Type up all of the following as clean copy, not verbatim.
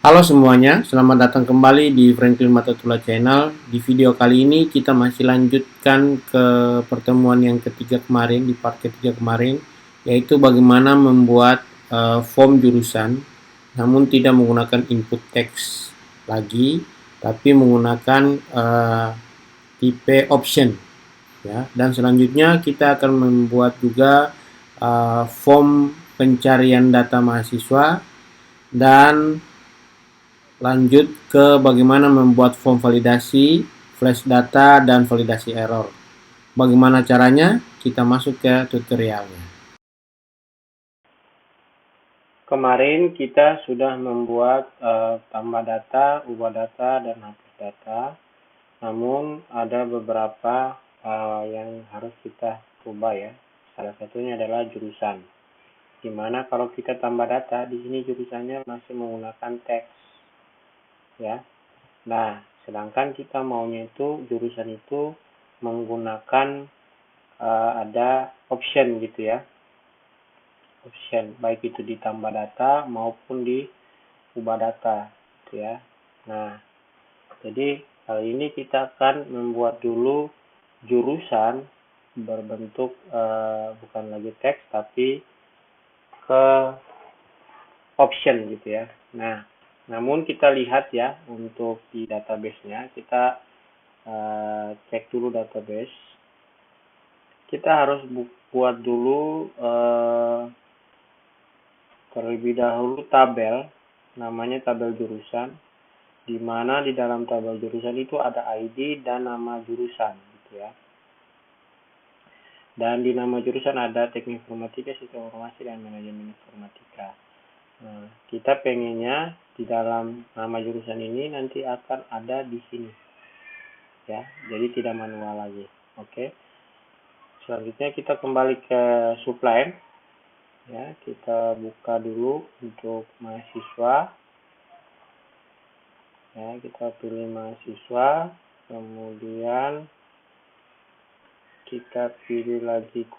Halo semuanya, selamat datang kembali di Franklin Matatula Channel. Di video kali ini kita masih lanjutkan ke pertemuan yang ketiga kemarin, di part ketiga kemarin, yaitu bagaimana membuat form jurusan, namun tidak menggunakan input teks lagi, tapi menggunakan tipe option. Ya. Dan selanjutnya kita akan membuat juga form pencarian data mahasiswa dan lanjut ke bagaimana membuat form validasi, flash data, dan validasi error. Bagaimana caranya? Kita masuk ke tutorialnya. Kemarin kita sudah membuat tambah data, ubah data, dan hapus data. Namun ada beberapa yang harus kita ubah ya. Salah satunya adalah jurusan. Dimana kalau kita tambah data, di sini jurusannya masih menggunakan teks ya. Nah, sedangkan kita maunya itu jurusan itu menggunakan ada option gitu ya. Option baik itu ditambah data maupun diubah data gitu ya. Nah, jadi kali ini kita akan membuat dulu jurusan berbentuk bukan lagi teks tapi ke option gitu ya. Nah, namun kita lihat ya untuk di database-nya, kita cek dulu database. Kita harus buat dulu terlebih dahulu tabel, namanya tabel jurusan, di mana di dalam tabel jurusan itu ada ID dan nama jurusan gitu ya. Dan di nama jurusan ada teknik informatika, sistem informasi, dan manajemen informatika. Nah, kita pengennya di dalam nama jurusan ini nanti akan ada di sini ya, jadi tidak manual lagi. Oke, selanjutnya kita kembali ke sublime ya, kita buka dulu untuk mahasiswa ya, kita pilih mahasiswa, kemudian kita pilih lagi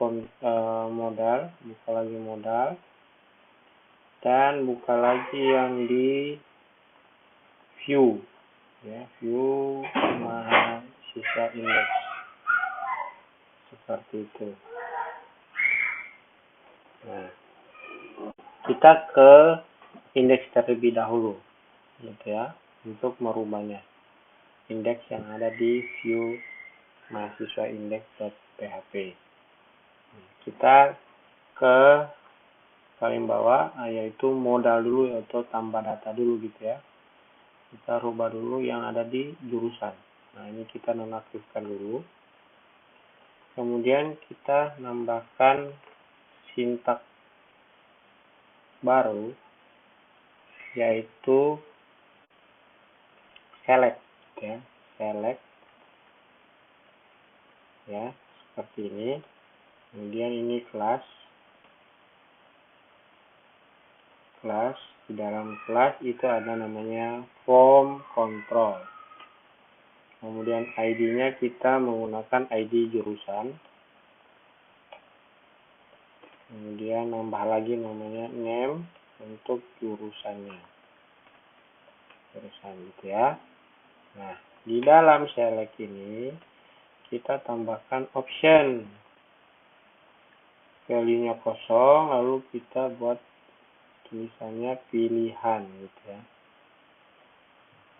modal, buka lagi modal, dan buka lagi yang di view ya, view mahasiswa index seperti itu. Nah, kita ke indeks terlebih dahulu gitu ya, untuk merubahnya indeks yang ada di view mahasiswa index.php. Kita ke paling bawah yaitu modal dulu, yaitu tambah data dulu gitu ya. Kita rubah dulu yang ada di jurusan. Nah, ini kita nonaktifkan dulu. Kemudian kita nambahkan sintak baru yaitu select ya, select ya, seperti ini. Kemudian ini kelas di dalam kelas itu ada namanya form control. Kemudian ID-nya kita menggunakan ID jurusan. Kemudian nambah lagi namanya name untuk jurusannya. Jurusan gitu ya. Nah, di dalam select ini kita tambahkan option. Value-nya kosong, lalu kita buat tulisannya pilihan gitu ya.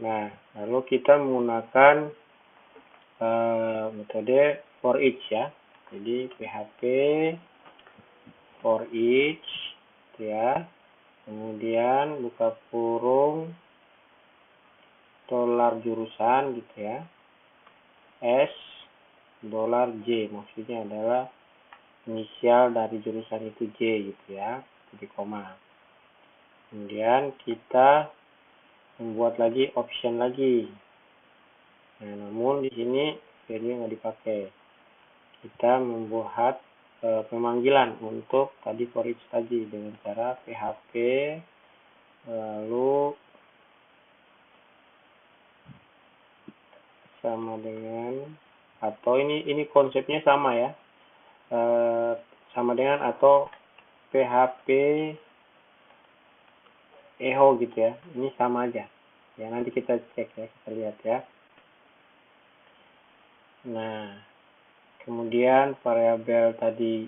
Nah, lalu kita menggunakan metode for each ya. Jadi PHP for each ya. Kemudian buka kurung dolar jurusan gitu ya. S $J, maksudnya adalah inisial dari jurusan itu J gitu ya, jadi koma. Kemudian kita membuat lagi option lagi. Nah, namun di sini value nggak dipakai. Kita membuat pemanggilan untuk tadi for each tadi dengan cara PHP lalu sama dengan, atau ini konsepnya sama ya, sama dengan atau PHP echo gitu ya. Ini sama aja. Ya, nanti kita cek ya, kita lihat ya. Nah, kemudian variabel tadi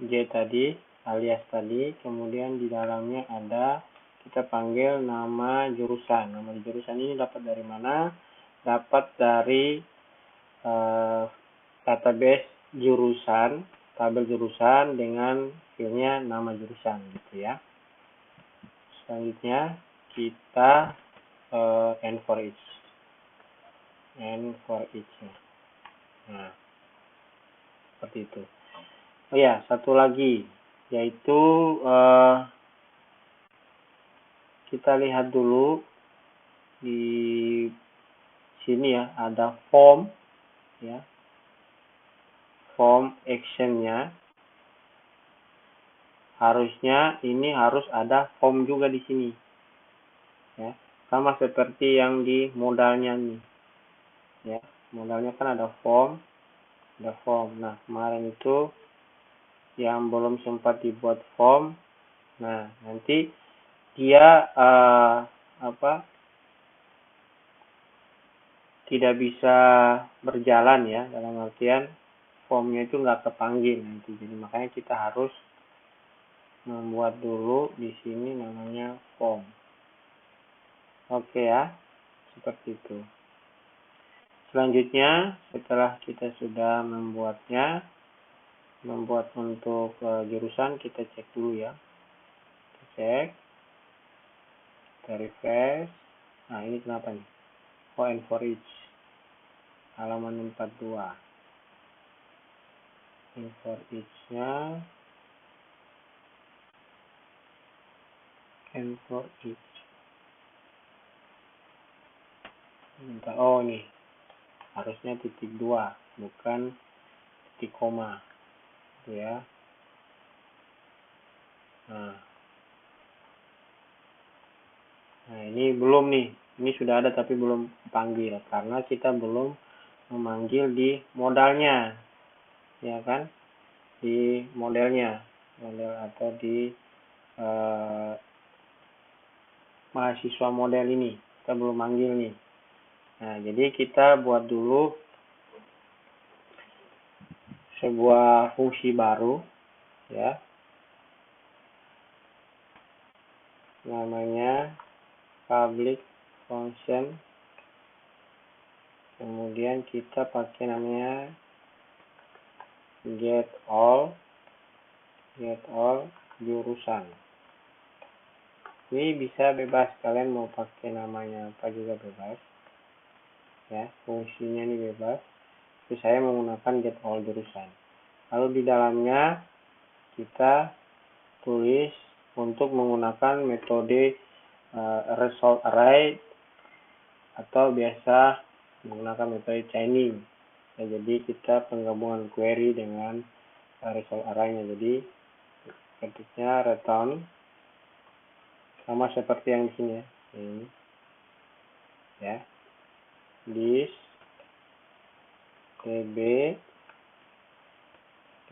J tadi alias tadi, kemudian di dalamnya ada kita panggil nama jurusan. Nama jurusan ini dapat dari mana? Dapat dari database jurusan, tabel jurusan dengan filenya nama jurusan gitu ya. Selanjutnya kita N for each. Nah, seperti itu. Oh ya, satu lagi yaitu kita lihat dulu di sini ya, ada form ya. Form actionnya harusnya ini harus ada form juga di sini ya, sama seperti yang di modalnya nih ya. Modalnya kan ada form. Nah, kemarin itu yang belum sempat dibuat form, nah nanti dia tidak bisa berjalan ya, dalam artian formnya itu nggak kepanggil nanti. Jadi makanya kita harus membuat dulu di sini namanya form. Oke ya, seperti itu. Selanjutnya setelah kita sudah membuat untuk jurusan, kita cek dulu ya. Kita cek, kita refresh. Nah, ini kenapa nih? Oh, N for each. Halaman 42. N for each-nya N for each. Oh, nih. Harusnya titik 2, bukan titik koma. Ya. Nah, ini belum nih. Ini sudah ada tapi belum panggil karena kita belum memanggil di modalnya. Ya kan? Di model atau di mahasiswa model ini kita belum manggil nih. Nah, jadi kita buat dulu sebuah fungsi baru ya, namanya public function, kemudian kita pakai namanya get all jurusan. Ini bisa bebas, kalian mau pakai namanya apa juga bebas ya, fungsinya ini bebas. Tapi saya menggunakan get all jurusan. Lalu di dalamnya kita tulis untuk menggunakan metode result array atau biasa menggunakan metode chaining ya. Jadi kita penggabungan query dengan result array-nya. Jadi ketiknya return sama seperti yang di sini ya. Ini ya. List tb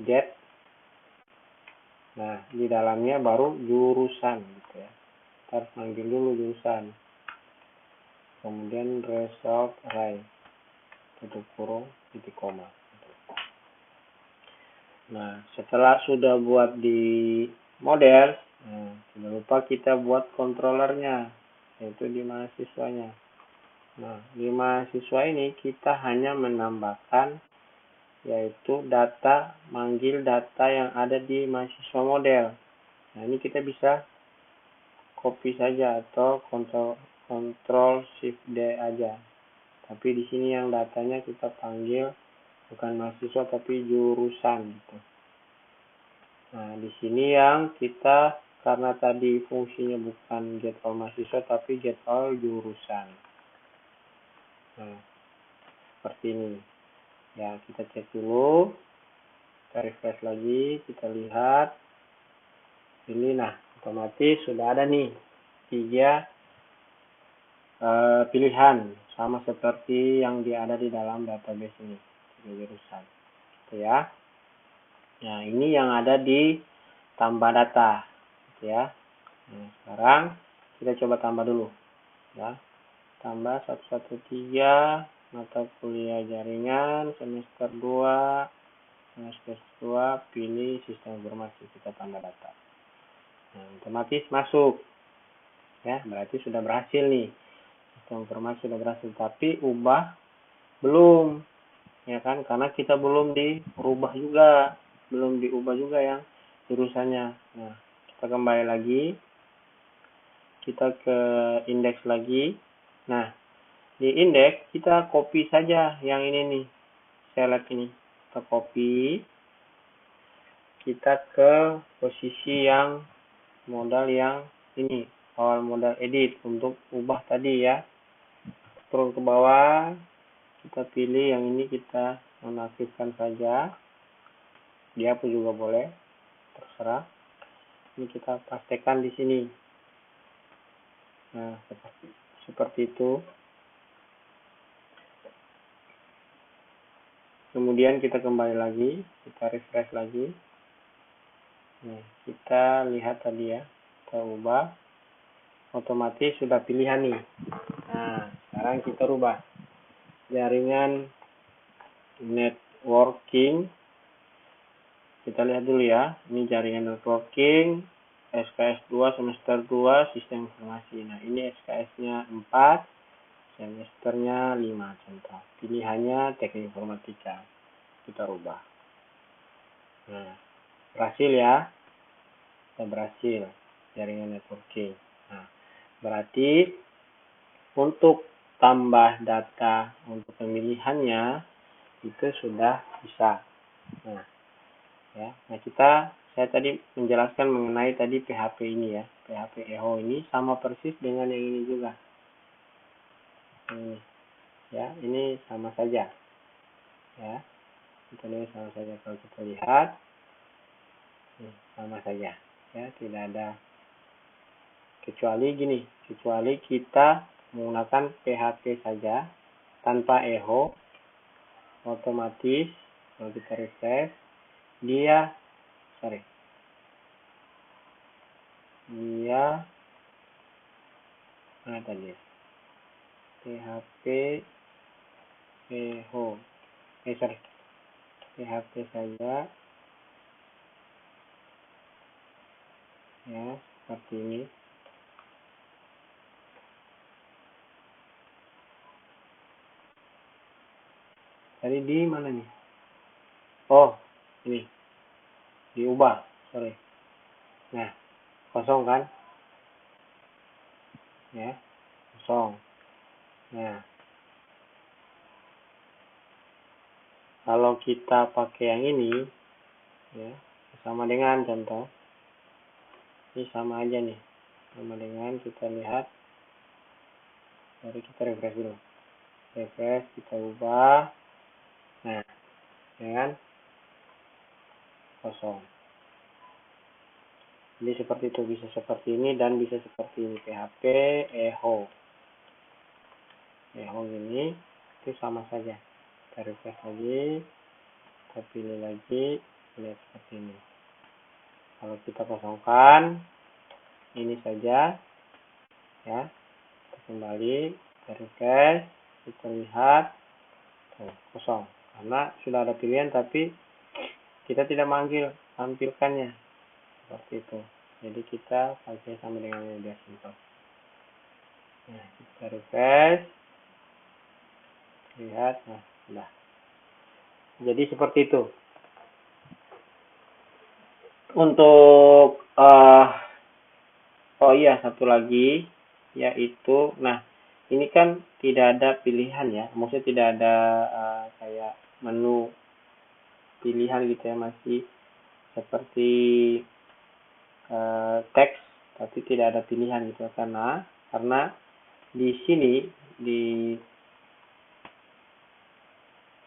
get. Nah, di dalamnya baru jurusan gitu ya. Kita harus manggil dulu jurusan. Kemudian result array tutup kurung titik koma. Nah, setelah sudah buat di model, jangan lupa kita buat controllernya, yaitu di mahasiswanya. Nah, di mahasiswa ini kita hanya menambahkan yaitu manggil data yang ada di mahasiswa model. Nah, ini kita bisa copy saja atau Ctrl Shift D aja. Tapi di sini yang datanya kita panggil bukan mahasiswa tapi jurusan gitu. Nah, di sini yang kita, karena tadi fungsinya bukan get all mahasiswa tapi get all jurusan. Nah, seperti ini. Ya, kita cek dulu. Kita refresh lagi, kita lihat. Ini nah, otomatis sudah ada nih 3 pilihan sama seperti yang ada di dalam database ini, jurusan. Gitu ya. Nah, ini yang ada di tambah data, gitu ya. Nah, sekarang Kita coba tambah dulu ya. Tambah 113 mata kuliah jaringan semester 2 pilih sistem informasi, kita tambah data. Nah, otomatis masuk ya, berarti sudah berhasil nih. Sistem informasi sudah berhasil, tapi ubah belum ya kan, karena kita belum diubah juga yang jurusannya. Nah, kita kembali lagi, kita ke indeks lagi. Nah, di indeks kita copy saja yang ini nih, select ini, kita copy, kita ke posisi yang modal yang ini, awal modal edit untuk ubah tadi ya. Turun ke bawah, kita pilih yang ini, kita nonaktifkan saja, dihapus juga boleh, terserah. Ini kita pastikan di sini. Nah, seperti itu. Kemudian kita kembali lagi, kita refresh lagi. Nah, kita lihat tadi ya, kita ubah, otomatis sudah pilihan nih. Nah, sekarang kita rubah jaringan networking. Kita lihat dulu ya, ini jaringan networking SKS 2 semester 2 sistem informasi. Nah, ini SKS-nya 4, semesternya 5 contoh. Pilihannya teknik informatika. Kita rubah. Nah, berhasil ya. Kita berhasil jaringan networking. Nah, berarti untuk tambah data untuk pemilihannya itu sudah bisa. Nah, ya. Nah, saya tadi menjelaskan mengenai tadi PHP ini ya, PHP Echo ini sama persis dengan yang ini juga. Ini ya, ini sama saja. Ya. Ini sama saja kalau kita lihat. Ini sama saja. Ya, tidak ada kecuali gini, kecuali kita menggunakan PHP saja tanpa Echo, otomatis kalau kita refresh dia mana tadi ya? PHP Echo PHP saja ya, seperti ini. Tadi di mana nih? Oh, ini diubah, nah, kosong kan ya, kosong. Nah, kalau kita pakai yang ini ya, sama dengan contoh ini, sama aja nih, sama dengan kita lihat. Mari kita refresh dulu, kita ubah. Nah, ya kan, kosong. Jadi seperti itu, bisa seperti ini dan bisa seperti ini. PHP Echo ini itu sama saja. Kita refresh lagi, kita pilih lagi, lihat seperti ini. Kalau kita kosongkan ini saja ya, kita kembali, kita refresh, kita lihat kosong karena sudah ada pilihan tapi kita tidak tampilkannya seperti itu. Jadi kita pakai sama dengan yang biasa simpel. Nah, kita refresh, lihat, nah sudah. Jadi seperti itu. Untuk oh iya, satu lagi yaitu, nah ini kan tidak ada pilihan ya, maksudnya tidak ada kayak menu pilihan gitu ya, masih seperti teks tapi tidak ada pilihan gitu, karena di sini di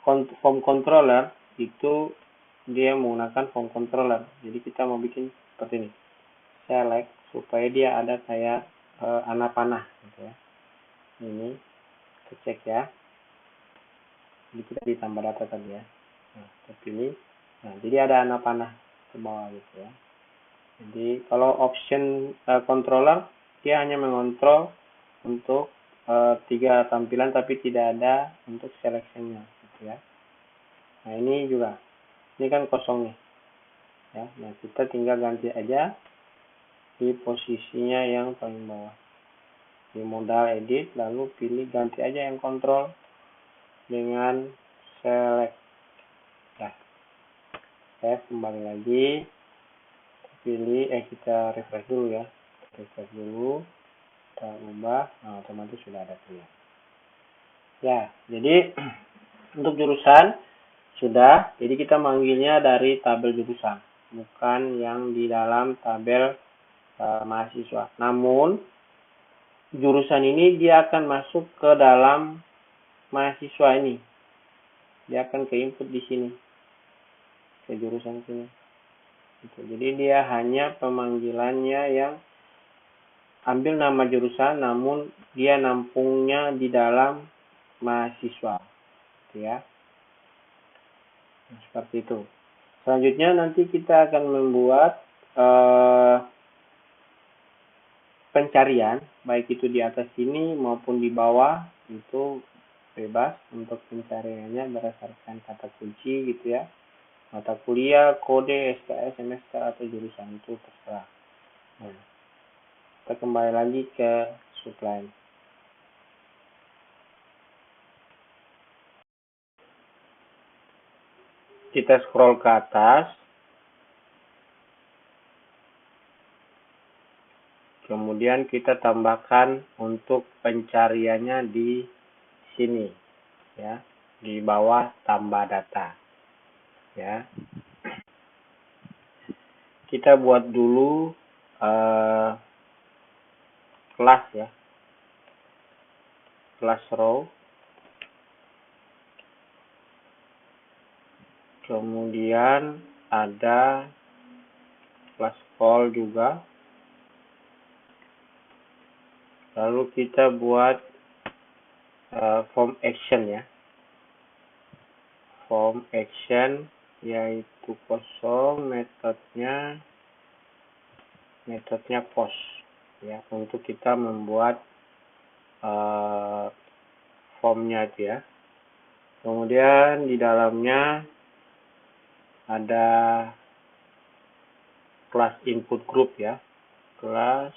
form controller itu dia menggunakan form controller. Jadi kita mau bikin seperti ini, select supaya dia ada kayak anak panah gitu ya. Ini kita cek ya, jadi kita ditambah data tadi ya. Nah, kita pilih, nah jadi ada anak panah ke bawah gitu ya. Jadi kalau option controller dia hanya mengontrol untuk 3 tampilan tapi tidak ada untuk seleksinya gitu ya. Nah ini juga, ini kan kosong nih ya. Nah kita tinggal ganti aja di posisinya yang paling bawah, di modal edit, lalu pilih ganti aja yang kontrol dengan select ya. Saya kembali lagi, pilih kita refresh dulu ya, refresh dulu, kita ubah, nah otomatis sudah ada pilihan ya. Jadi untuk jurusan sudah, jadi kita manggilnya dari tabel jurusan, bukan yang di dalam tabel mahasiswa. Namun jurusan ini dia akan masuk ke dalam mahasiswa ini, dia akan ke input di sini, ke jurusan sini gitu. Jadi dia hanya pemanggilannya yang ambil nama jurusan, namun dia nampungnya di dalam mahasiswa gitu ya. Nah, seperti itu. Selanjutnya nanti kita akan membuat pencarian, baik itu di atas sini maupun di bawah, itu bebas untuk pencariannya berdasarkan kata kunci gitu ya. Mata kuliah, kode, SKS, semester, atau jurusan, itu terserah. Nah, kita kembali lagi ke Sublime. Kita scroll ke atas, kemudian kita tambahkan untuk pencariannya di sini ya, di bawah tambah data ya. Kita buat dulu kelas ya, kelas row, kemudian ada kelas call juga, lalu kita buat form action ya, form action yaitu kosong, metodenya post ya, untuk kita membuat formnya itu ya. Kemudian di dalamnya ada kelas input group ya, kelas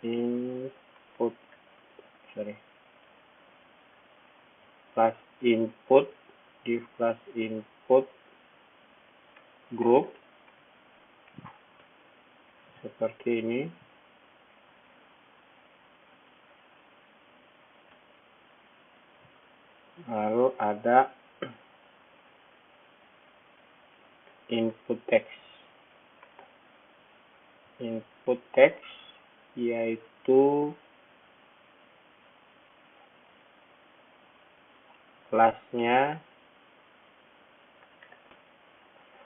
input div kelas input group seperti ini. Lalu ada input text yaitu kelasnya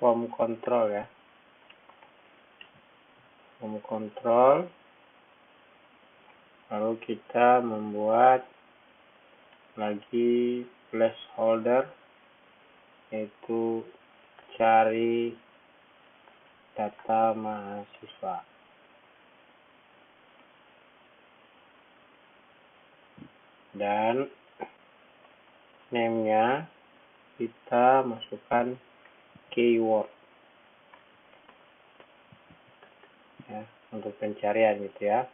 form control ya, form control. Lalu kita membuat lagi placeholder yaitu cari data mahasiswa. Dan name-nya kita masukkan keyword ya, untuk pencarian gitu ya.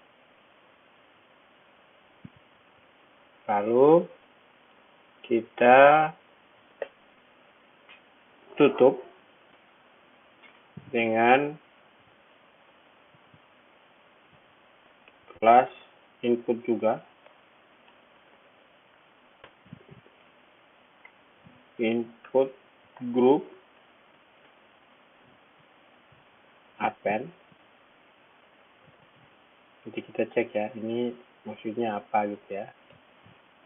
Lalu kita tutup dengan kelas input juga, input group append. Nanti kita cek ya, ini maksudnya apa gitu ya,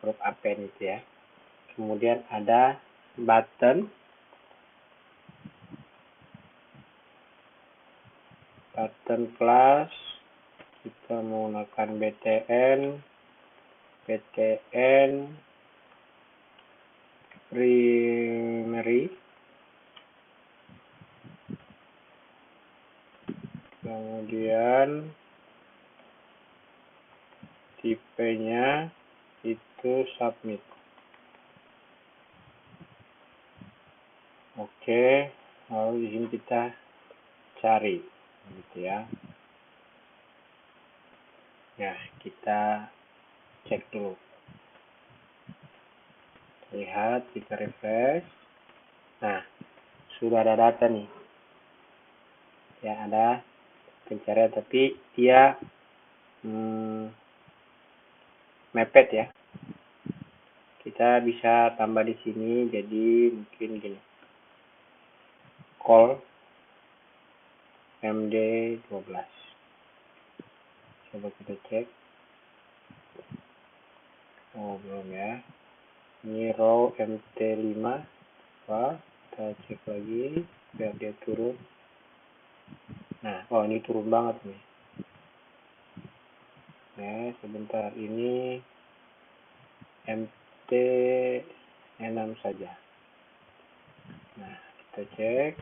group append gitu ya. Kemudian ada button class, kita menggunakan btn primary, kemudian tipenya itu submit. Oke, lalu di sini kita cari gitu ya. Nah, kita cek dulu. Lihat, kita refresh. Nah, sudah ada data nih. Ya, ada pencarian, tapi dia mepet ya. Kita bisa tambah di sini, jadi mungkin gini. Call MD12. Coba kita cek. Oh, belum ya. Ini row MT5. Wah, kita cek lagi biar dia turun. Nah, oh ini turun banget nih. Nah, sebentar, ini MT6 saja. Nah, kita cek.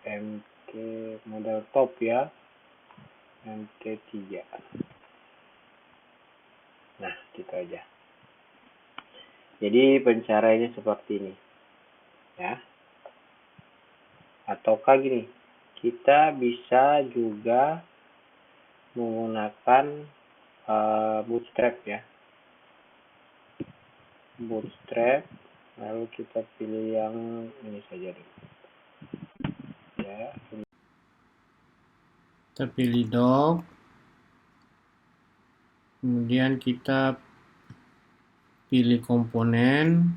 MT model top ya. MT3. Nah, gitu aja. Jadi pencariannya seperti ini. Ya. Ataukah gini, kita bisa juga menggunakan bootstrap ya. Bootstrap, lalu kita pilih yang ini saja dulu. Ya. Kita pilih doc. Kemudian kita pilih komponen,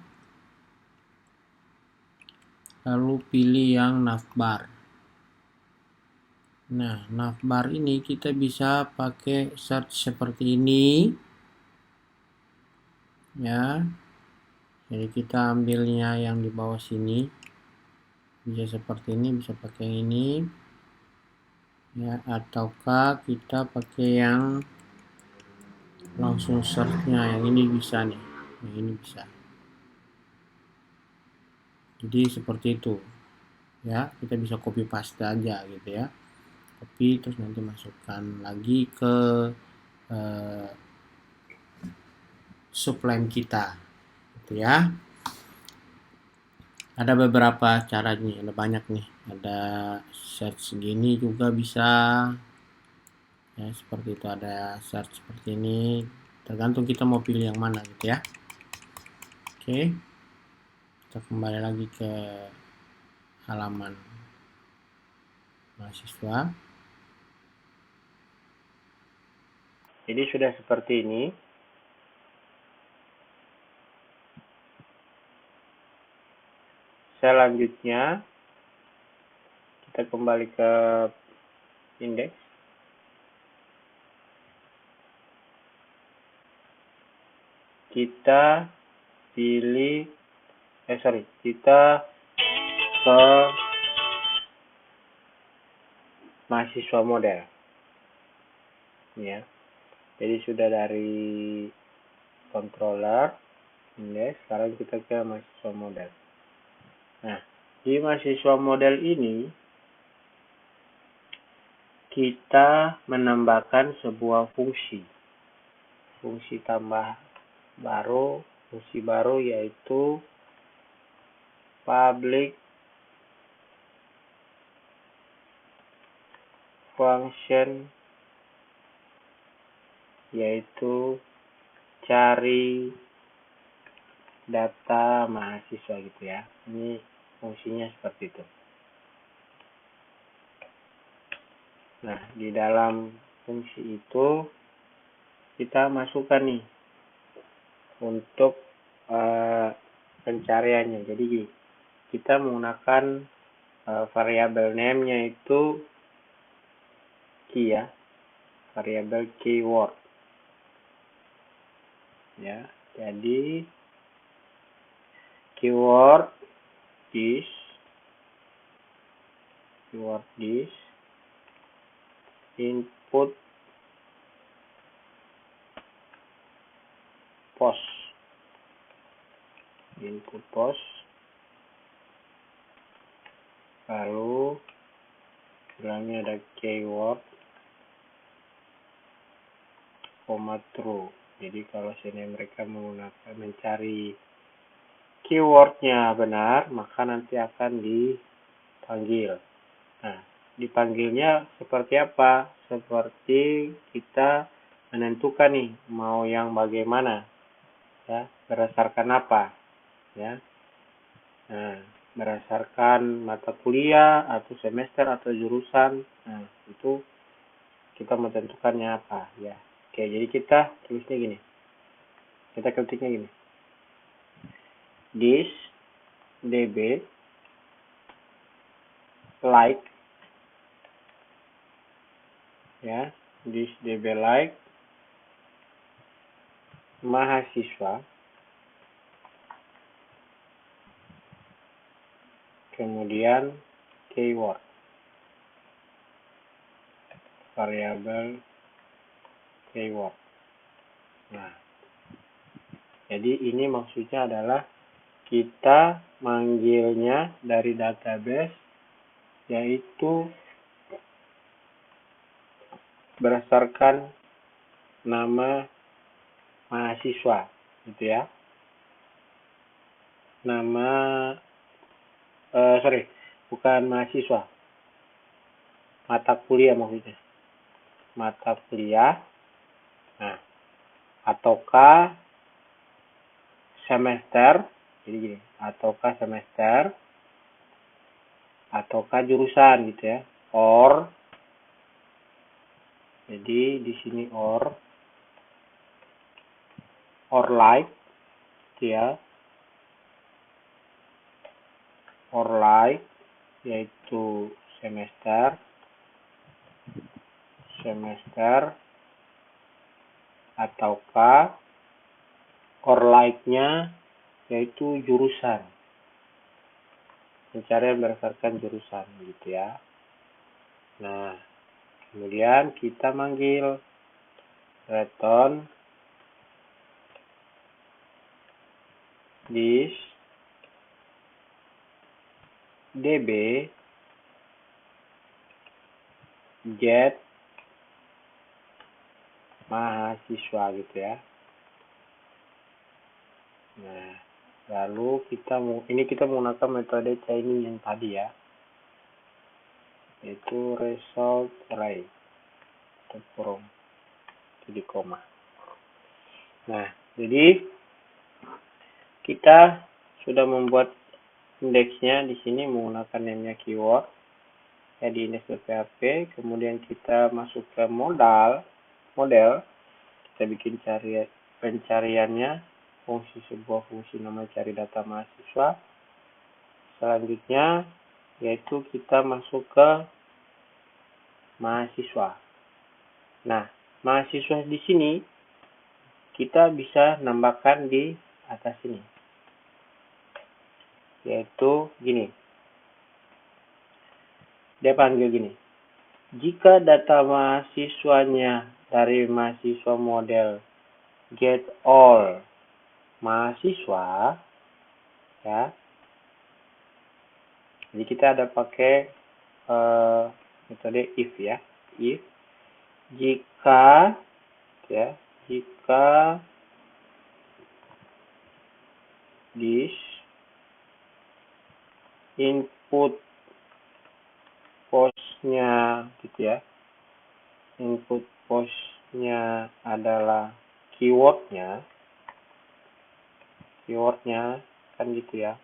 lalu pilih yang navbar. Nah, navbar ini kita bisa pakai search seperti ini ya. Jadi kita ambilnya yang di bawah sini, bisa seperti ini, bisa pakai yang ini ya, ataukah kita pakai yang langsung searchnya, yang ini bisa nih, yang ini bisa. Jadi seperti itu ya, kita bisa copy paste aja gitu ya, copy terus nanti masukkan lagi ke sublime kita gitu ya. Ada beberapa cara nih, ada banyak nih, ada search segini juga bisa ya, seperti itu, ada search seperti ini, tergantung kita mau pilih yang mana gitu ya. Oke, kita kembali lagi ke halaman mahasiswa. Jadi sudah seperti ini. Selanjutnya kita kembali ke indeks. Kita pilih kita ke mahasiswa model ya. Jadi sudah dari controller indeks, sekarang kita ke mahasiswa model. Nah, di mahasiswa model ini kita menambahkan sebuah fungsi tambah baru, fungsi baru yaitu public function, yaitu cari data mahasiswa gitu ya. Ini fungsinya seperti itu. Nah, di dalam fungsi itu kita masukkan nih untuk pencariannya. Jadi kita menggunakan variabel name-nya itu key ya, variabel keyword ya. Jadi keyword this input post, lalu bilangnya ada keyword true. Jadi kalau sini mereka menggunakan mencari keywordnya benar, maka nanti akan dipanggil. Nah, dipanggilnya seperti apa? Seperti kita menentukan nih mau yang bagaimana, ya, berdasarkan apa, ya. Nah, berdasarkan mata kuliah atau semester atau jurusan. Nah, itu kita menentukannya apa, ya. Oke, jadi kita tulisnya gini. Kita ketiknya gini. This DB like, ya, this DB like mahasiswa, kemudian keyword, variabel keyword. Nah, jadi ini maksudnya adalah kita manggilnya dari database, yaitu berdasarkan nama mahasiswa, gitu ya. Nama, bukan mahasiswa, mata kuliah maksudnya. Mata kuliah, nah, ataukah semester, jadi gini, ataukah semester, ataukah jurusan gitu ya, or, jadi di sini or like gitu ya, or like yaitu semester, ataukah or like-nya yaitu jurusan, pencarian berdasarkan jurusan gitu ya. Nah, kemudian kita manggil return this DB get mahasiswa gitu ya. Nah, lalu kita menggunakan metode chaining yang tadi ya, yaitu result array from, jadi koma. Nah, jadi kita sudah membuat indeksnya di sini menggunakan namanya keyword ya di index.php. Kemudian kita masuk ke model, kita bikin pencariannya, sebuah fungsi nama cari data mahasiswa. Selanjutnya yaitu kita masuk ke mahasiswa. Nah, mahasiswa di sini kita bisa nambahkan di atas sini, yaitu gini. Dia panggil gini. Jika data mahasiswanya dari mahasiswa model get all mahasiswa, ya. Jadi kita ada pakai metode if ya. If jika this input postnya gitu ya, input postnya adalah keywordnya kan gitu ya,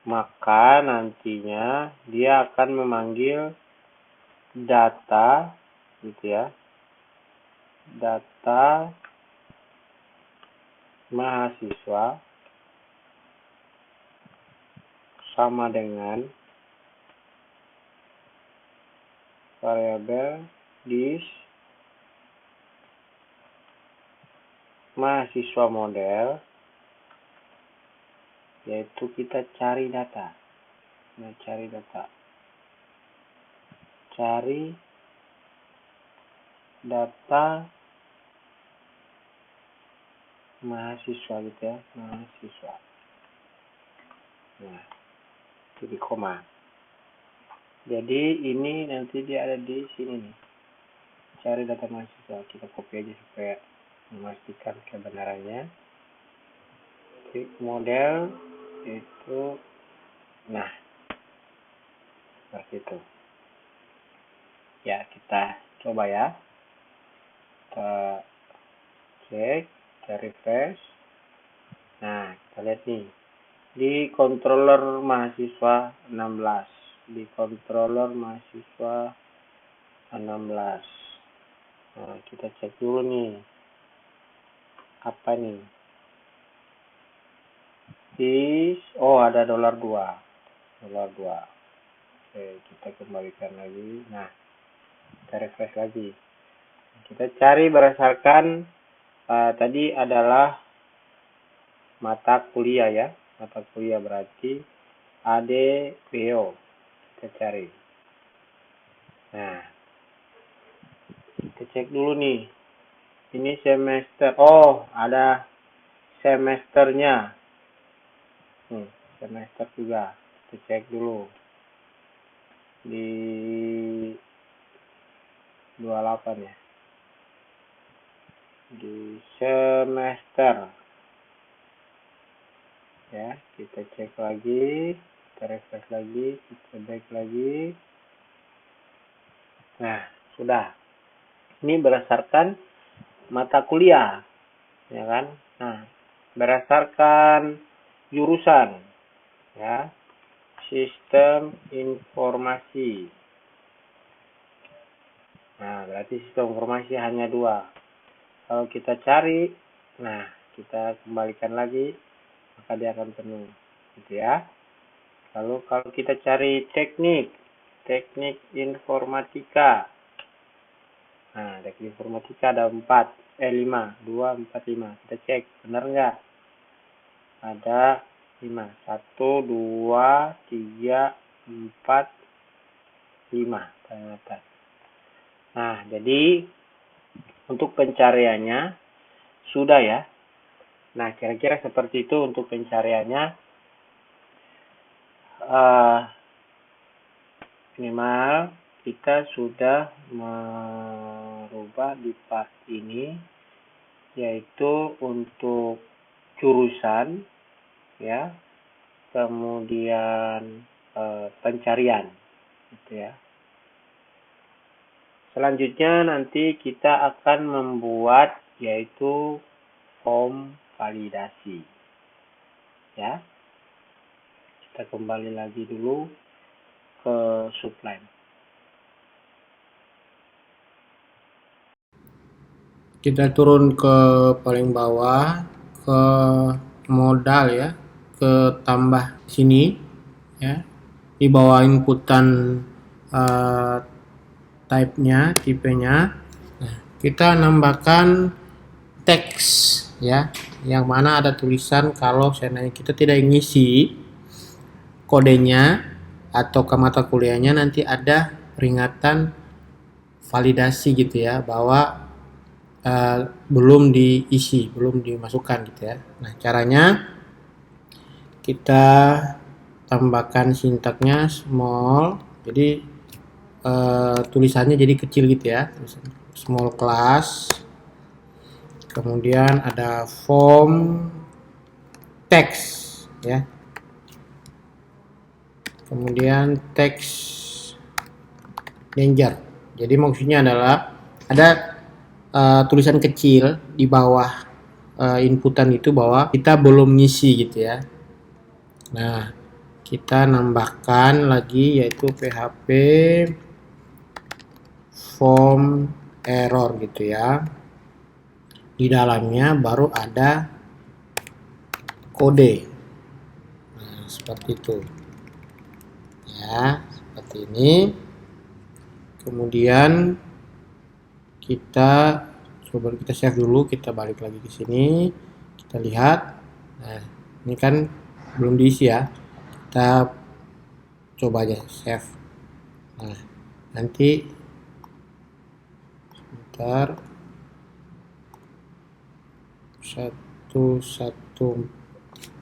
maka nantinya dia akan memanggil data gitu ya, data mahasiswa sama dengan variabel this mahasiswa model, yaitu kita cari data. Nah, cari data mahasiswa gitu ya, mahasiswa. Nah, jadi koma. Jadi ini nanti dia ada di sini nih. cari data mahasiswa. Kita copy aja supaya memastikan kebenarannya. Klik model itu, nah seperti itu ya. Kita coba ya, kita cek, kita refresh. Nah, kita lihat nih di controller mahasiswa 16, di controller mahasiswa 16. Nah, kita cek dulu nih apa nih. Oh, ada $2. Oke, kita kembalikan lagi. Nah, kita refresh lagi. Kita cari berdasarkan tadi adalah mata kuliah ya. Mata kuliah berarti ADPO. Kita cari. Nah, kita cek dulu nih. Ini semester. Oh, ada semesternya. Semester juga. Kita cek dulu. Di 28 ya. Di semester. Ya, kita cek lagi. Kita refresh lagi. Kita back lagi. Nah, sudah. Ini berdasarkan mata kuliah. Ya kan? Nah, berdasarkan jurusan. Ya. Sistem informasi. Nah, berarti sistem informasi hanya 2. Kalau kita cari, nah kita kembalikan lagi, maka dia akan penuh, gitu ya. Lalu kalau kita cari teknik informatika. Nah, teknik informatika ada 5, 2, 4, 5. Kita cek, benar nggak? Ada 5. 1, 2, 3, 4, 5 ternyata. Nah, jadi untuk pencariannya sudah ya. Nah, kira-kira seperti itu untuk pencariannya. Minimal kita sudah merubah di part ini, yaitu untuk jurusan ya, kemudian pencarian gitu ya. Selanjutnya nanti kita akan membuat yaitu form validasi. Ya. Kita kembali lagi dulu ke Sublime. Kita turun ke paling bawah ke modal ya, ke tambah sini ya. Di bawah inputan type-nya, tipenya. Nah, kita nambahkan teks ya, yang mana ada tulisan kalau seandainya kita tidak ngisi kodenya atau ke mata kuliahnya, nanti ada peringatan validasi gitu ya, bahwa belum diisi, belum dimasukkan gitu ya. Nah, caranya kita tambahkan sintaknya small, jadi tulisannya jadi kecil gitu ya, small class. Kemudian ada form text ya, kemudian text danger. Jadi maksudnya adalah ada tulisan kecil di bawah inputan itu bahwa kita belum ngisi gitu ya. Nah, kita nambahkan lagi yaitu PHP form error gitu ya. Di dalamnya baru ada kode. Nah, seperti itu. Ya, seperti ini. Kemudian kita coba kita save dulu, kita balik lagi ke sini. Kita lihat. Nah, ini kan belum diisi ya. Kita coba aja save. Nah, nanti sebentar. 1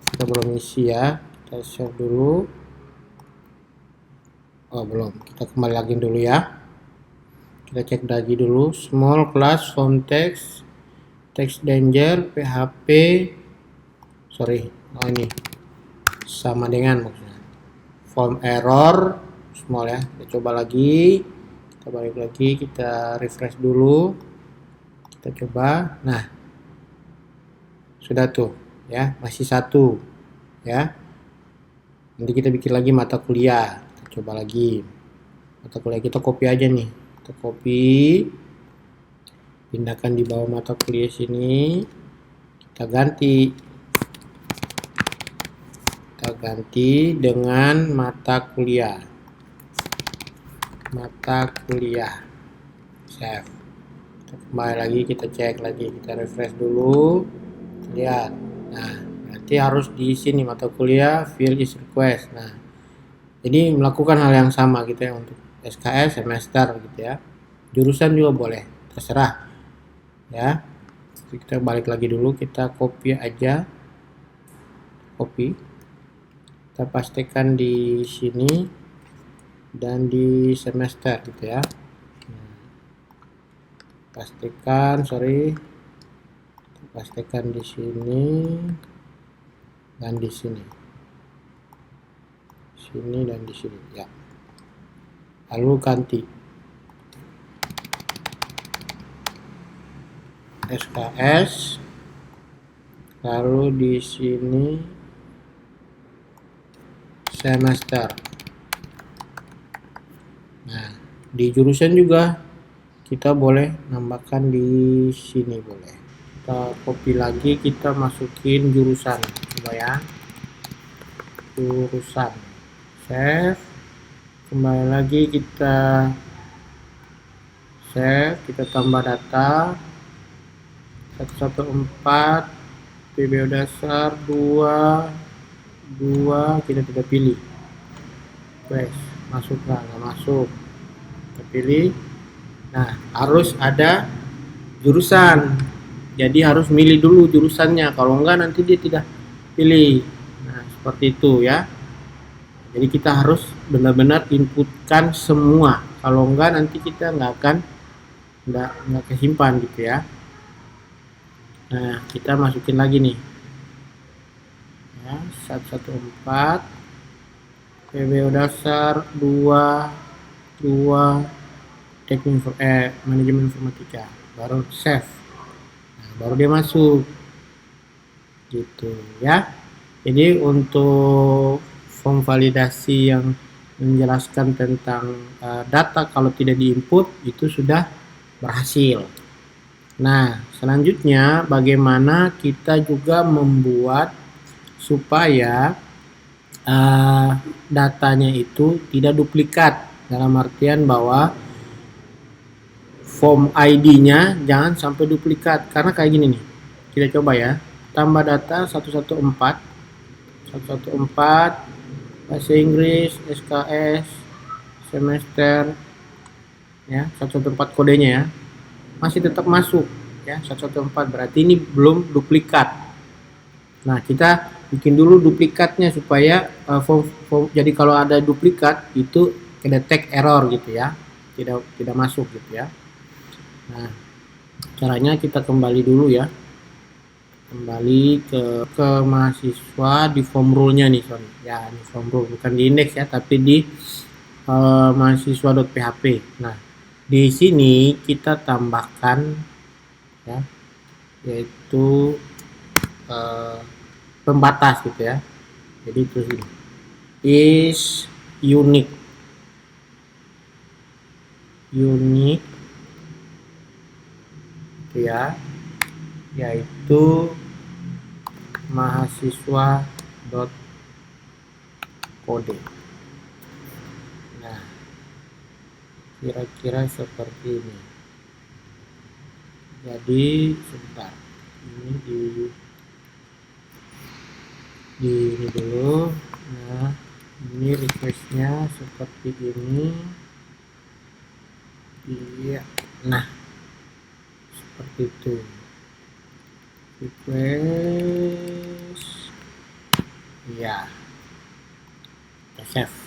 kita belum isi ya, kita save dulu. Oh belum, kita kembali lagi dulu ya, Kita cek lagi dulu, small class font text, text danger, PHP, ini sama dengan maksudnya form error small ya. Kita coba lagi, kita balik lagi, kita refresh dulu, kita coba. Nah, sudah tuh ya, masih satu ya. Nanti kita bikin lagi mata kuliah, kita coba lagi mata kuliah, kita copy aja nih, kita copy, pindahkan di bawah mata kuliah sini, kita ganti dengan mata kuliah, save. Kita kembali lagi, kita cek lagi, kita refresh dulu, lihat. Nah, berarti harus diisi nih mata kuliah fill is request. Nah, jadi melakukan hal yang sama gitu ya untuk SKS, semester gitu ya. Jurusan juga boleh, terserah ya. Kita balik lagi dulu, kita copy aja, kita pastikan di sini dan di semester gitu ya. Pastikan di sini dan di sini dan di sini ya. Lalu ganti SKS, lalu di sini semester. Nah, di jurusan juga kita boleh nambahkan di sini, boleh. Kita copy lagi, kita masukin jurusan, coba ya, jurusan, save, kembali lagi kita save, kita tambah data 114 PBO dasar 2 kita tidak pilih, masuk nggak masuk, kita pilih. Nah, harus ada jurusan, jadi harus milih dulu jurusannya, kalau enggak nanti dia tidak pilih. Nah, seperti itu ya. Jadi kita harus benar-benar inputkan semua, kalau enggak nanti kita nggak kesimpan gitu ya. Nah, kita masukin lagi nih ya, 114 PBO dasar 2 manajemen informatika, baru save. Nah, baru dia masuk gitu ya. Jadi untuk form validasi yang menjelaskan tentang data kalau tidak diinput itu sudah berhasil. Nah, selanjutnya bagaimana kita juga membuat supaya datanya itu tidak duplikat, dalam artian bahwa form ID-nya jangan sampai duplikat. Karena kayak gini nih, kita coba ya, tambah data 114 bahasa Inggris, SKS, semester ya, 114 kodenya ya, masih tetap masuk ya, 114, berarti ini belum duplikat. Nah, kita bikin dulu duplikatnya supaya jadi kalau ada duplikat itu kedetek error gitu ya, tidak masuk gitu ya. Nah, caranya kita kembali dulu ya, kembali ke mahasiswa di form rule-nya nih, ya, ini form rule, bukan di index ya, tapi di mahasiswa.php. Nah, di sini kita tambahkan ya, yaitu pembatas gitu ya. Jadi terus ini is unique ya, yaitu mahasiswa.kode. Nah, kira-kira seperti ini. Jadi sebentar, ini di ini dulu. Nah, ini requestnya seperti ini. Iya, nah seperti itu request ya, kita save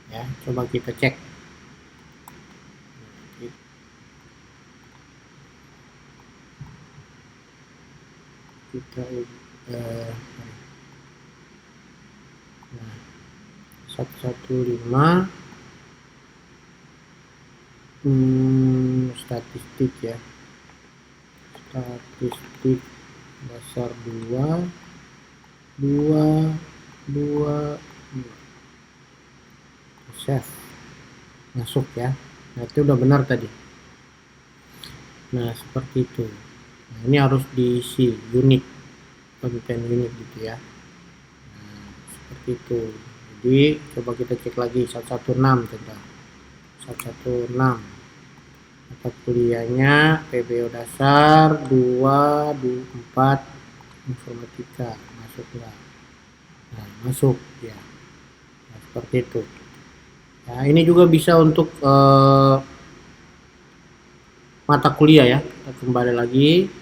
ya, coba kita cek kita 115 statistik ya, statistik dasar 2 save, masuk ya. Nah itu udah benar tadi. Nah seperti itu. Nah, ini harus diisi unik, konten unik gitu ya. Nah, seperti itu. Jadi coba kita cek lagi 116 coba. 116 mata kuliahnya PBO dasar 224 informatika, masuk enggak? Nah masuk ya. Nah, seperti itu. Nah ini juga bisa untuk mata kuliah ya. Kita kembali lagi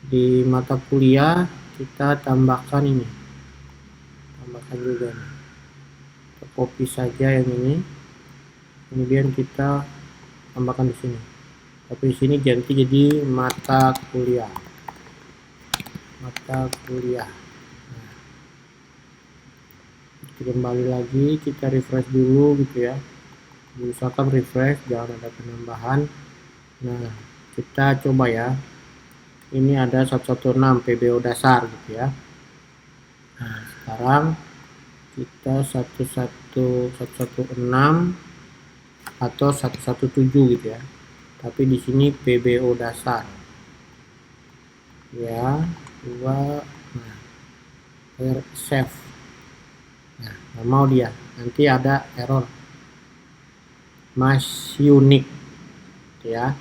di mata kuliah, kita tambahkan ini, tambahkan juga nih. Kita copy saja yang ini, kemudian kita tambahkan di sini. Tapi di sini ganti jadi mata kuliah, mata kuliah. Nah, kita kembali lagi, kita refresh dulu gitu ya. Diusahakan refresh, jangan ada penambahan. Nah kita coba ya, ini ada 116 PBO dasar gitu ya. Nah sekarang kita 116 atau 117 gitu ya, tapi di sini PBO dasar ya 2. Nah save. Nah nggak mau dia, nanti ada error masih unik ya.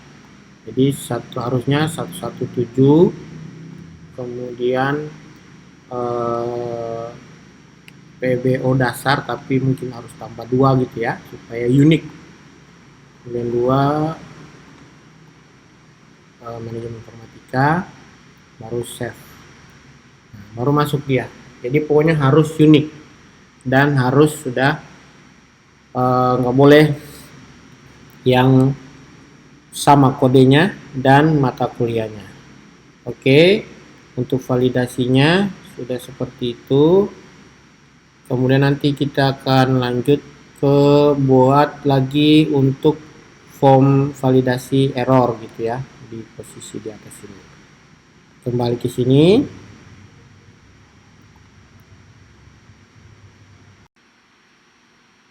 Jadi harusnya 117, kemudian PBO dasar, tapi mungkin harus tambah 2 gitu ya supaya unik. Kemudian 2 manajemen informatika, baru save. Nah, baru masuk dia. Jadi pokoknya harus unik dan harus sudah nggak boleh yang sama kodenya dan mata kuliahnya. Oke, untuk validasinya sudah seperti itu. Kemudian nanti kita akan lanjut ke buat lagi untuk form validasi error gitu ya, di posisi di atas ini. Kembali ke sini.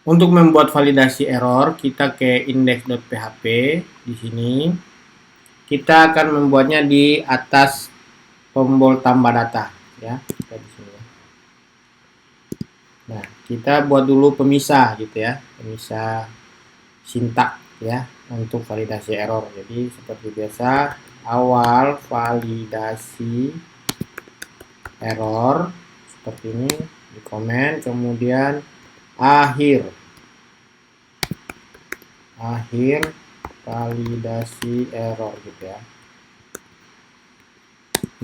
Untuk membuat validasi error, kita ke index.php di sini. Kita akan membuatnya di atas tombol tambah data ya. Kita di sini. Nah, kita buat dulu pemisah gitu ya, pemisah sintak ya untuk validasi error. Jadi seperti biasa, awal validasi error seperti ini di komen, kemudian akhir validasi error gitu ya.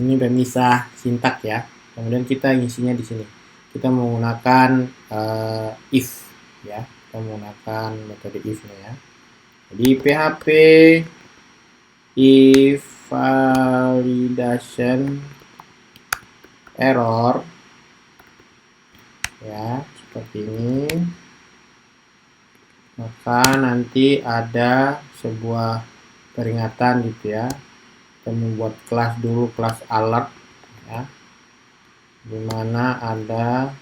Ini pemisah sintak ya. Kemudian kita isinya di sini. Kita menggunakan if ya. Kita menggunakan metode if ya. Jadi PHP if validation error ya, seperti ini. Maka nanti ada sebuah peringatan gitu ya. Kita membuat kelas dulu, kelas alert ya, dimana ada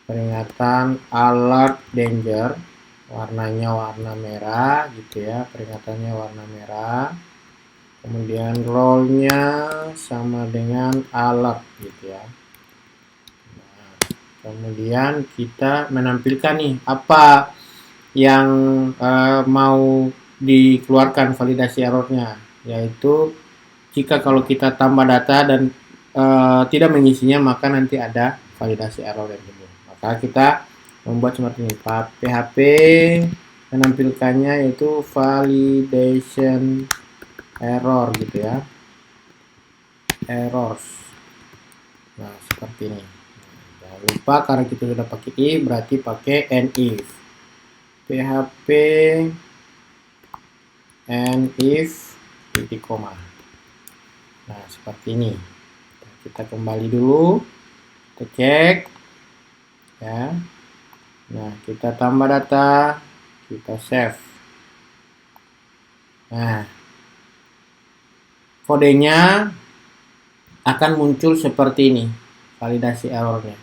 peringatan alert danger, warnanya warna merah gitu ya, peringatannya warna merah. Kemudian role-nya sama dengan alert gitu ya. Nah, kemudian kita menampilkan nih apa yang mau dikeluarkan validasi errornya, yaitu jika kalau kita tambah data dan tidak mengisinya, maka nanti ada validasi error yang timbul. Maka kita membuat seperti ini, PHP menampilkannya yaitu validation error gitu ya, errors. Nah seperti ini. Jangan lupa karena kita sudah pakai if, berarti pakai and if. PHP and if titik koma. Nah seperti ini. kita kembali dulu, kita cek ya. Nah, kita tambah data, kita save. Nah, kodenya akan muncul seperti ini, validasi errornya.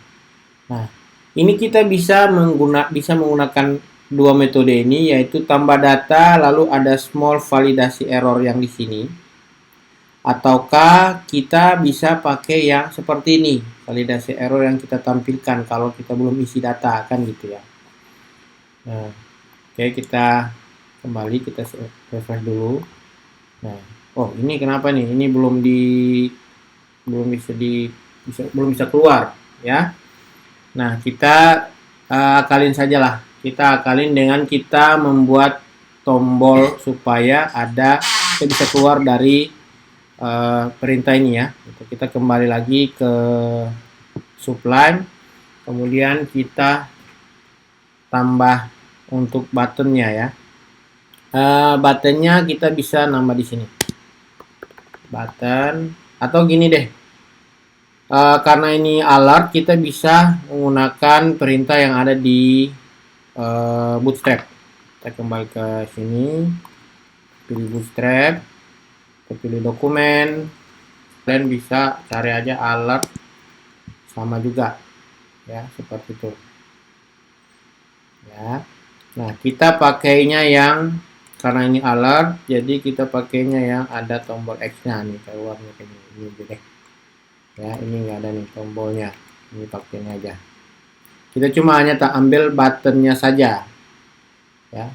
Nah, ini kita bisa menggunakan dua metode ini, yaitu tambah data lalu ada small validasi error yang di sini, ataukah kita bisa pakai yang seperti ini, validasi error yang kita tampilkan kalau kita belum isi data, kan gitu ya. Nah, oke, kita kembali, kita refresh dulu. Nah, oh ini kenapa nih? Ini belum bisa keluar ya. Nah, kita akalin sajalah. Kita akalin dengan kita membuat tombol supaya kita bisa keluar dari perintah ini ya. Kita kembali lagi ke Sublime, kemudian kita tambah untuk buttonnya ya. Buttonnya kita bisa nambah di sini. Button atau gini deh. Karena ini alert, kita bisa menggunakan perintah yang ada di Bootstrap. Kita kembali ke sini, pilih Bootstrap, kita pilih dokumen, dan bisa cari aja alert sama juga ya, seperti itu ya. Nah, kita pakainya yang karena ini alert, jadi kita pakainya yang ada tombol X-nya nih, keluarnya kayak ini deh ya. Ini nggak ada nih tombolnya, ini pakainya aja. Kita cuma hanya tak ambil buttonnya saja ya,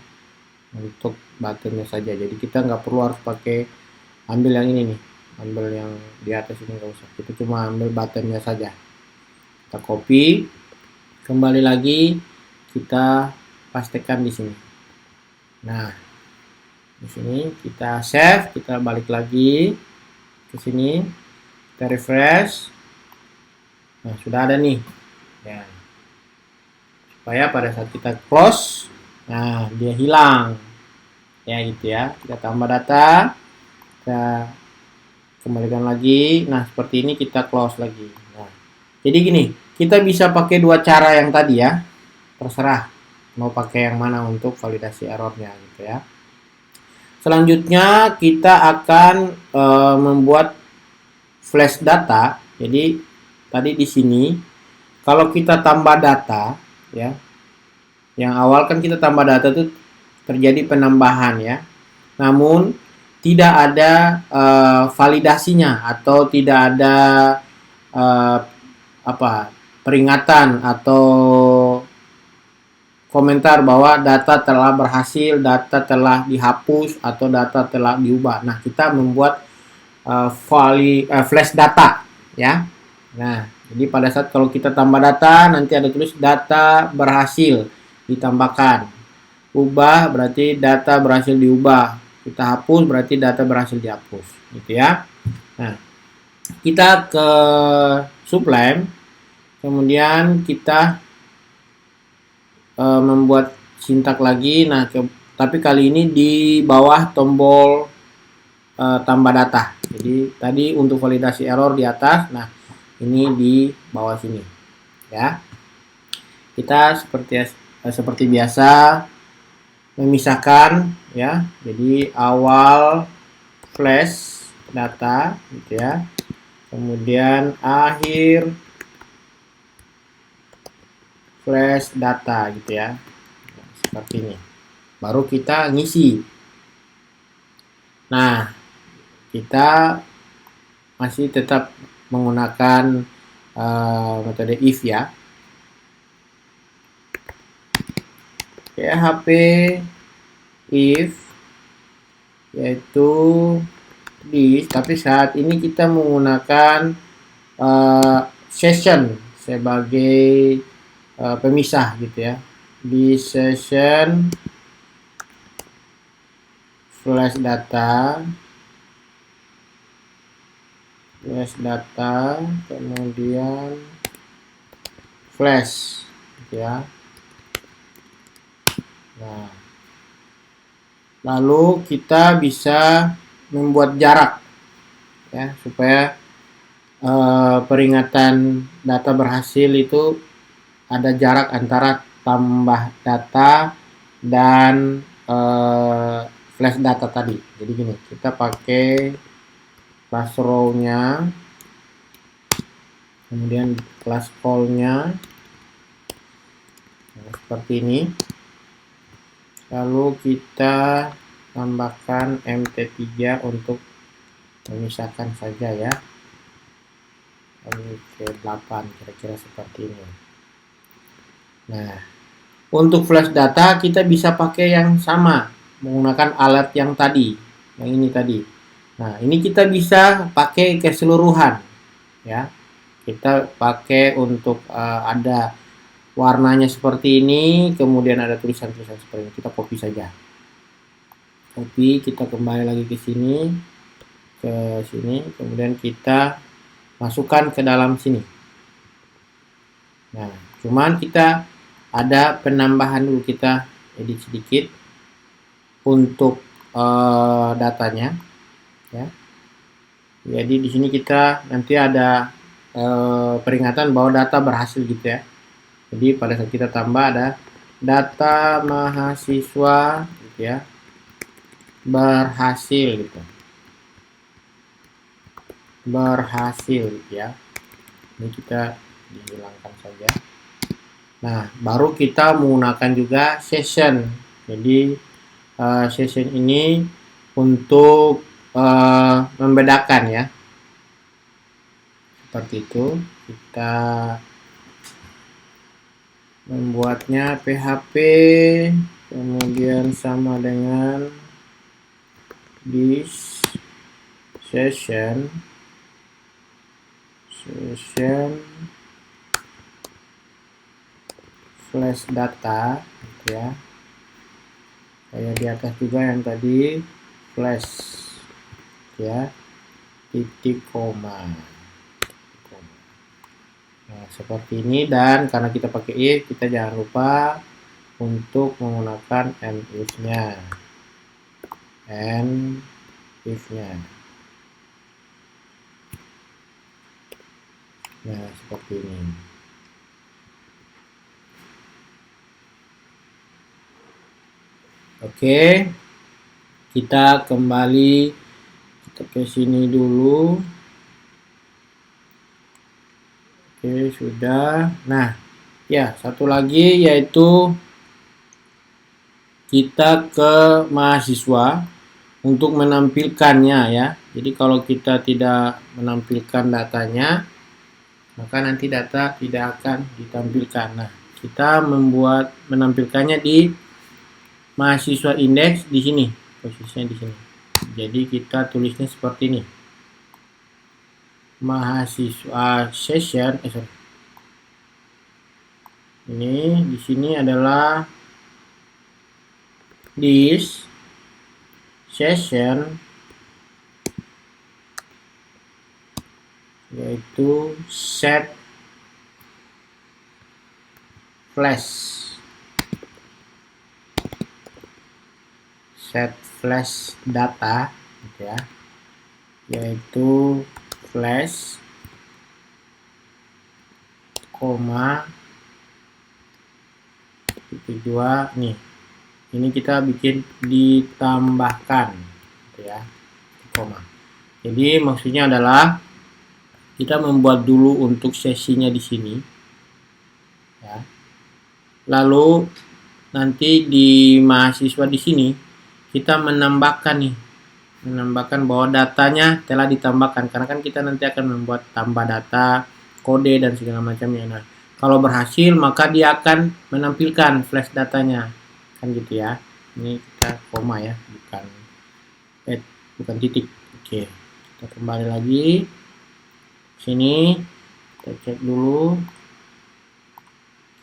untuk buttonnya saja. Jadi kita nggak perlu harus pakai ambil yang ini nih, ambil yang di atas ini nggak usah. Kita cuma ambil buttonnya saja. Kita copy, kembali lagi kita pastikan di sini. Nah, di sini kita save, kita balik lagi ke sini, kita refresh. Nah, sudah ada nih ya, supaya pada saat kita close, nah dia hilang ya, gitu ya. Kita tambah data, kita kembalikan lagi. Nah, seperti ini kita close lagi. Nah, jadi gini, kita bisa pakai dua cara yang tadi ya, terserah mau pakai yang mana untuk validasi errornya gitu ya. Selanjutnya kita akan membuat flash data. Jadi tadi di sini kalau kita tambah data ya, yang awal kan kita tambah data itu terjadi penambahan ya, namun tidak ada validasinya atau tidak ada peringatan atau komentar bahwa data telah berhasil, data telah dihapus, atau data telah diubah. Nah, kita membuat flash data ya. Nah, jadi pada saat kalau kita tambah data, nanti ada tulis data berhasil ditambahkan. Ubah berarti data berhasil diubah. Kita hapus berarti data berhasil dihapus, gitu ya. Nah, kita ke Sublime, kemudian kita membuat sintak lagi. Nah, tapi kali ini di bawah tombol tambah data. Jadi tadi untuk validasi error di atas, nah ini di bawah sini ya. Kita seperti biasa memisahkan ya. Jadi awal flash data gitu ya, kemudian akhir flash data gitu ya. Nah, seperti ini. Baru kita ngisi. Nah, kita masih tetap menggunakan metode if ya. PHP if yaitu this, tapi saat ini kita menggunakan session sebagai pemisah gitu ya. Di session flash data, kemudian flash gitu ya. Nah, lalu kita bisa membuat jarak ya, supaya peringatan data berhasil itu ada jarak antara tambah data dan flash data tadi. Jadi gini, kita pakai class row-nya, kemudian class call-nya, nah, seperti ini. Lalu kita tambahkan mt3 untuk memisahkan saja ya. mt8 kira-kira seperti ini. Nah, untuk flash data kita bisa pakai yang sama menggunakan alert yang tadi, yang ini tadi. Nah, ini kita bisa pakai keseluruhan ya. Kita pakai untuk ada warnanya seperti ini, kemudian ada tulisan-tulisan seperti ini. Kita copy saja. Copy, kita kembali lagi ke sini, kemudian kita masukkan ke dalam sini. Nah, cuman kita ada penambahan dulu, kita edit sedikit untuk datanya ya. Jadi di sini kita nanti ada peringatan bahwa data berhasil gitu ya. Jadi pada saat kita tambah ada data mahasiswa gitu ya, berhasil gitu. Berhasil gitu ya. Ini kita dihilangkan saja. Nah, baru kita menggunakan juga session. Jadi session ini untuk membedakan ya. Seperti itu. Kita membuatnya PHP, kemudian sama dengan this session flash data gitu ya. Kayak di atas juga yang tadi flash ya, titik koma. Nah, seperti ini, dan karena kita pakai if, kita jangan lupa untuk menggunakan if-nya. Nah, seperti ini. Oke. Kita kembali ke sini dulu. Oke, sudah. Nah, ya, satu lagi yaitu kita ke mahasiswa untuk menampilkannya ya. Jadi kalau kita tidak menampilkan datanya, maka nanti data tidak akan ditampilkan. Nah, kita menampilkannya di mahasiswa indeks di sini, posisinya di sini. Jadi kita tulisnya seperti ini. Mahasiswa session, ini di sini adalah this session, yaitu set flash data gitu ya, yaitu flash koma titik 2 nih. Ini kita bikin ditambahkan gitu ya, koma. Jadi maksudnya adalah kita membuat dulu untuk sesinya di sini ya. Lalu nanti di mahasiswa di sini kita menambahkan bahwa datanya telah ditambahkan, karena kan kita nanti akan membuat tambah data, kode dan segala macamnya. Nah, kalau berhasil maka dia akan menampilkan flash datanya, kan gitu ya. Ini kita koma ya, bukan titik. Oke, kita kembali lagi sini, kita cek dulu.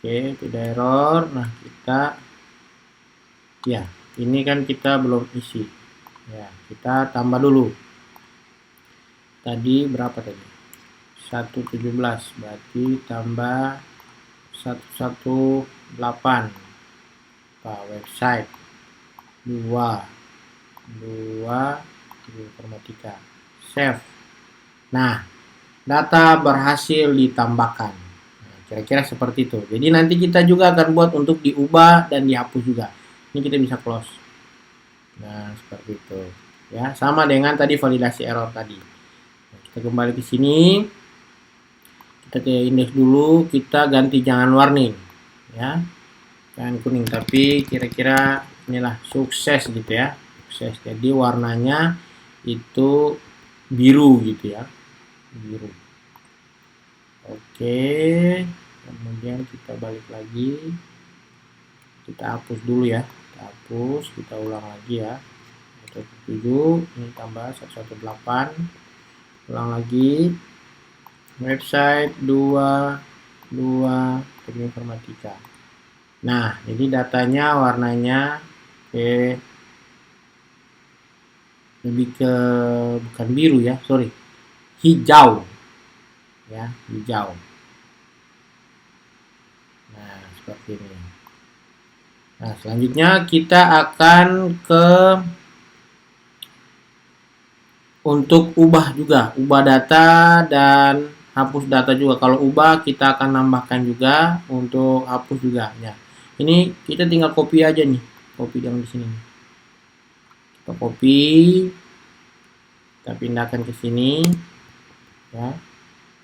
Oke, tidak error. Nah, kita ya, ini kan kita belum isi ya, kita tambah dulu. Tadi berapa tadi? 117, berarti tambah 118. Website 2 informatika, save. Nah, data berhasil ditambahkan. Nah, kira-kira seperti itu. Jadi nanti kita juga akan buat untuk diubah dan dihapus juga. Ini kita bisa close. Nah, seperti itu. Ya, sama dengan tadi validasi error tadi. Nah, kita kembali ke sini. Kita ke indeks dulu, kita ganti jangan warning. Ya. Jangan kuning, tapi kira-kira inilah sukses gitu ya. Sukses. Jadi warnanya itu biru gitu ya. Biru. Oke, kemudian kita balik lagi, kita hapus dulu ya, kita hapus, kita ulang lagi ya. 117 ini tambah 118, ulang lagi, website 22 Teknik Informatika. Nah, jadi datanya warnanya lebih ke bukan biru ya, sorry, hijau ya, hijau. Nah, seperti ini. Nah, selanjutnya kita akan ke untuk ubah juga, ubah data dan hapus data juga. Kalau ubah kita akan nambahkan juga, untuk hapus juga ya. Ini kita tinggal copy aja nih, copy yang di sini. Kita copy, kita pindahkan ke sini ya.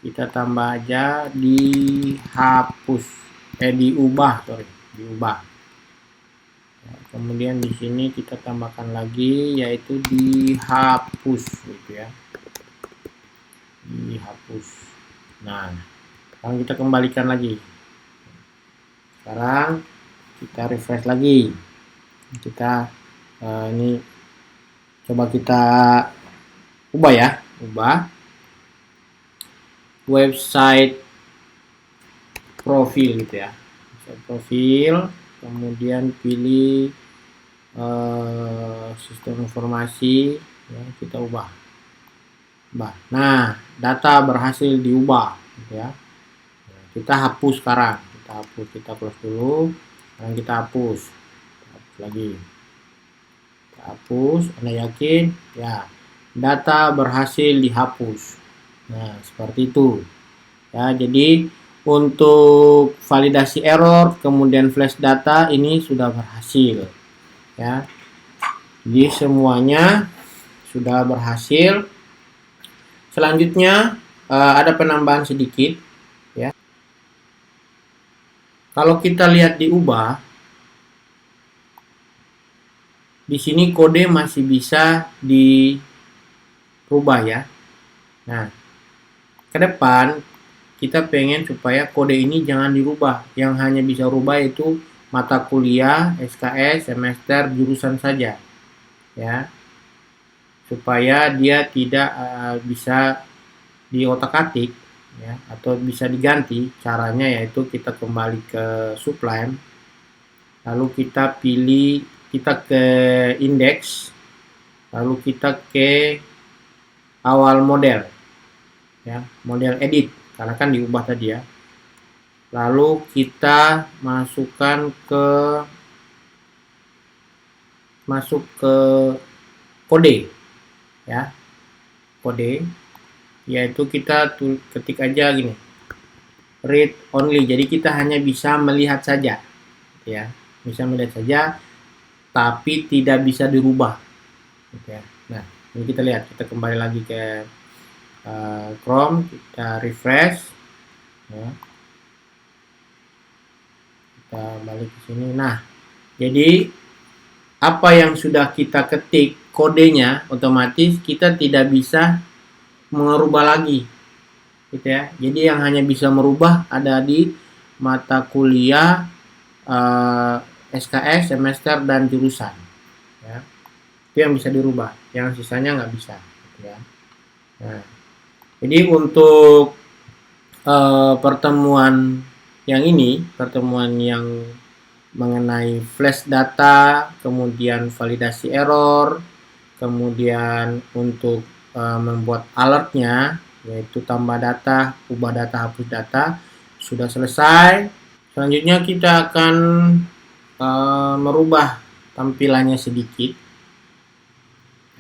Kita tambah aja dihapus, diubah, sorry, diubah. Nah, kemudian di sini kita tambahkan lagi yaitu dihapus gitu ya, dihapus. Nah, sekarang kita kembalikan lagi. Sekarang kita refresh lagi. Kita ini coba kita ubah ya, ubah website profil gitu ya, website profil. Kemudian pilih sistem informasi ya, kita ubah. Nah, data berhasil diubah gitu ya. Nah, kita hapus sekarang, kita hapus, kita close dulu. Sekarang kita hapus, lagi, kita hapus. Anda yakin ya, data berhasil dihapus. Nah, seperti itu ya. Jadi untuk validasi error kemudian flash data ini sudah berhasil ya. Jadi semuanya sudah berhasil. Selanjutnya ada penambahan sedikit ya. Kalau kita lihat diubah, di sini kode masih bisa dirubah ya. Nah, ke depan kita pengen supaya kode ini jangan dirubah. Yang hanya bisa rubah itu mata kuliah, SKS, semester, jurusan saja ya, supaya dia tidak bisa diotak-atik ya, atau bisa diganti. Caranya yaitu kita kembali ke Sublime, lalu kita pilih, kita ke indeks, lalu kita ke awal model ya, model edit, karena kan diubah tadi ya. Lalu kita masuk ke kode ya, kode yaitu kita ketik aja gini, read only. Jadi kita hanya bisa melihat saja ya, bisa melihat saja tapi tidak bisa dirubah gitu ya. Nah, ini kita lihat, kita kembali lagi ke Chrome, kita refresh ya. Kita balik ke sini. Nah, jadi apa yang sudah kita ketik kodenya, otomatis kita tidak bisa merubah lagi gitu ya. Jadi yang hanya bisa merubah ada di mata kuliah, SKS, semester, dan jurusan ya. Itu yang bisa dirubah, yang sisanya nggak bisa gitu ya. Nah, jadi untuk pertemuan yang ini, pertemuan yang mengenai flash data, kemudian validasi error, kemudian untuk membuat alertnya, yaitu tambah data, ubah data, hapus data, sudah selesai. Selanjutnya kita akan merubah tampilannya sedikit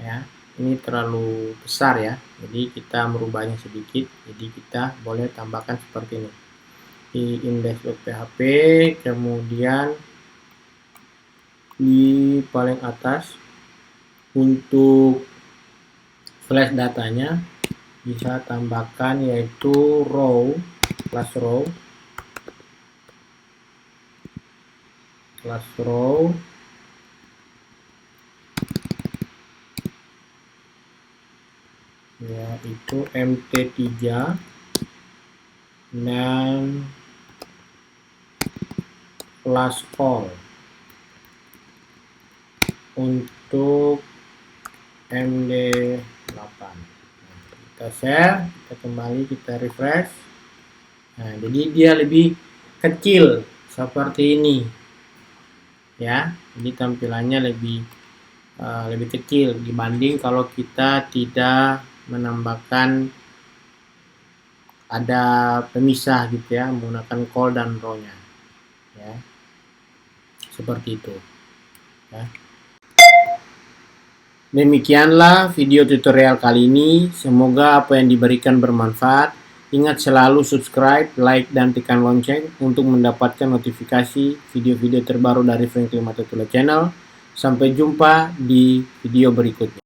ya. ini terlalu besar ya, jadi kita merubahnya sedikit. Jadi kita boleh tambahkan seperti ini di index.php, kemudian di paling atas untuk flash datanya bisa tambahkan yaitu row, class row yaitu mt3 dan class all untuk md8. Kita share, kita kembali, kita refresh. Nah, jadi dia lebih kecil seperti ini ya, jadi tampilannya lebih kecil dibanding kalau kita tidak menambahkan ada pemisah gitu ya, menggunakan call dan row-nya ya, seperti itu ya. Demikianlah video tutorial kali ini, semoga apa yang diberikan bermanfaat. Ingat selalu subscribe, like, dan tekan lonceng untuk mendapatkan notifikasi video-video terbaru dari Franklin Matatula Channel. Sampai jumpa di video berikutnya.